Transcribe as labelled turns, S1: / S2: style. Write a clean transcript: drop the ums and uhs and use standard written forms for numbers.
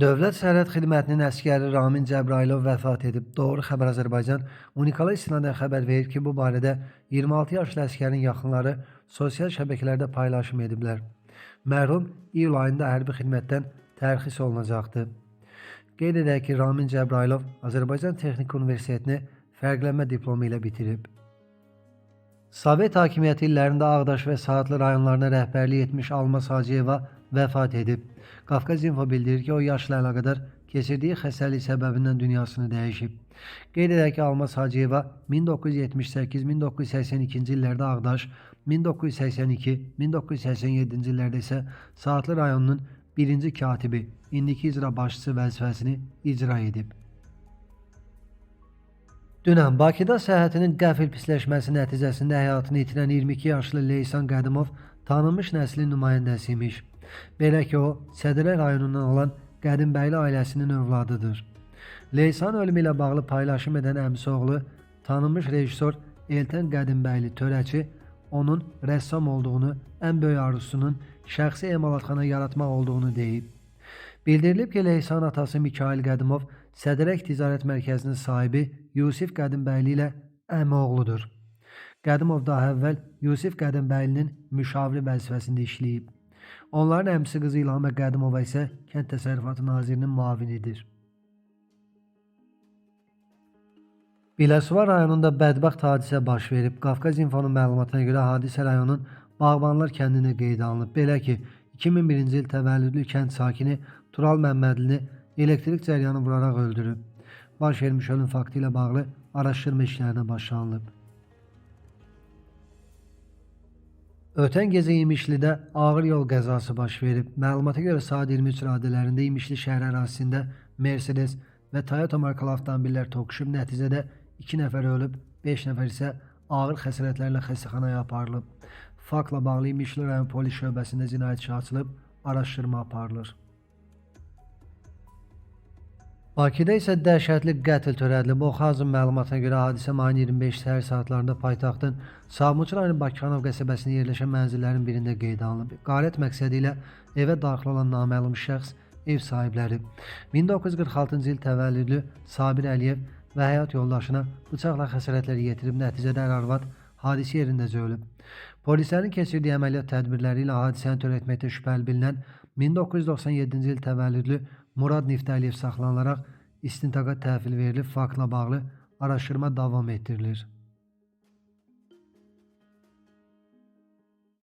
S1: Dövlət Sərhəd Xidmətinin əsgəri Ramin Cəbrayılov vəfat edib. Doğru Xəbər Azərbaycan Unikala istinadən xəbər verir ki, bu barədə 26 yaşlı əsgərin yaxınları sosial şəbəkələrdə paylaşım ediblər. Mərhum iyul ayında hərbi xidmətdən tərxis olunacaqdı. Qeyd edək ki, Ramin Cəbrayılov Azərbaycan Texnik Universitetini fərqlənmə diplomu ilə bitirib. Sovet hakimiyyəti illərində Ağdaş və Saatlı rayonlarına rəhbərlik etmiş Almaz Hacıyeva vəfat edib. Qafqaz Info bildirir ki, o yaşla əlaqədar keçirdiyi xəstəlik səbəbindən dünyasını dəyişib. Qeyd edək ki, Almaz Hacıyeva 1978-1982-ci illərdə Ağdaş, 1982-1987-ci illərdə isə Saatlı rayonunun birinci katibi, indiki icra başçısı vəzifəsini icra edib. Dünən Bakıda səhhətinin qəfil pisləşməsi nəticəsində həyatını itirən 22 yaşlı Leysan Qədimov tanınmış nəslin nümayəndəsi imiş. Belə ki, o, Sədrə rayonundan olan Qədimbəli ailəsinin övladıdır. Leysan ölümü ilə bağlı paylaşım edən əmisi oğlu, tanınmış rejissor Eltən Qədimbəli törəçi, onun rəssam olduğunu, ən böyük arzusunun şəxsi emalatxana yaratmaq olduğunu deyib. Bildirilib ki, Leysan atası Mikail Qədimov Sədrək Ticarət Mərkəzinin sahibi Yusif Qədimbəli ilə əmi oğludur. Qədimov daha əvvəl Yusif Qədimbəylinin müşaviri vəzifəsində işləyib. Onların əmisi qızı İlhamə Qədimova isə Kənd Təsərrüfatı Nazirinin müavinidir. Biləsuvar rayonunda bədbəxt hadisə baş verib. Qafqaz İnfonun məlumatına görə hadisə rayonun Bağbanlar kəndində qeydə alınıb. Belə ki, 2001-ci il təvəllüdlü kənd sakini Tural Məmmədlini elektrik cəryanı vuraraq öldürüb. Baş vermiş ölüm faktı ilə bağlı araşdırma işlərinə başlanılıb. Ötən gecə İmişlidə ağır yol qəzası baş verib. Məlumata görə saat 23 radələrində İmişli şəhər ərazisində Mercedes və Toyota markalı avtomobillər toqquşub. Nəticədə 2 nəfər ölüb, 5 nəfər isə ağır xəsarətlərlə xəstəxanaya aparılıb. Faktla bağlı İmişli rayon polis şöbəsində cinayət işi açılıb, araşdırma aparılır. Bakıda isə dəhşətli qətl törədilib. Oxazın məlumatına görə hadisə mayın 25 səhər saatlarında paytaxtın Sabunçu rayonu Bakıxanov qəsəbəsində yerləşən mənzillərin birində qeydə alınıb. Qarət məqsədi ilə evə daxil olan naməlum şəxs ev sahibləri 1946-cı il təvəllüdlü Sabir Əliyev və həyat yoldaşına bıçaqla xəsarətlər yetirib. Nəticədə ər-arvad hadisə yerindəcə ölüb. Polislərin keçirdiyi əməliyyat tədbirləri ilə hadisəni törətməkdə şübhəli bilinən 1997-ci il təvəllüdlü Murad Niftəliyev saxlanılaraq istintaqa təhvil verilib. Faktla bağlı araşdırma davam etdirilir.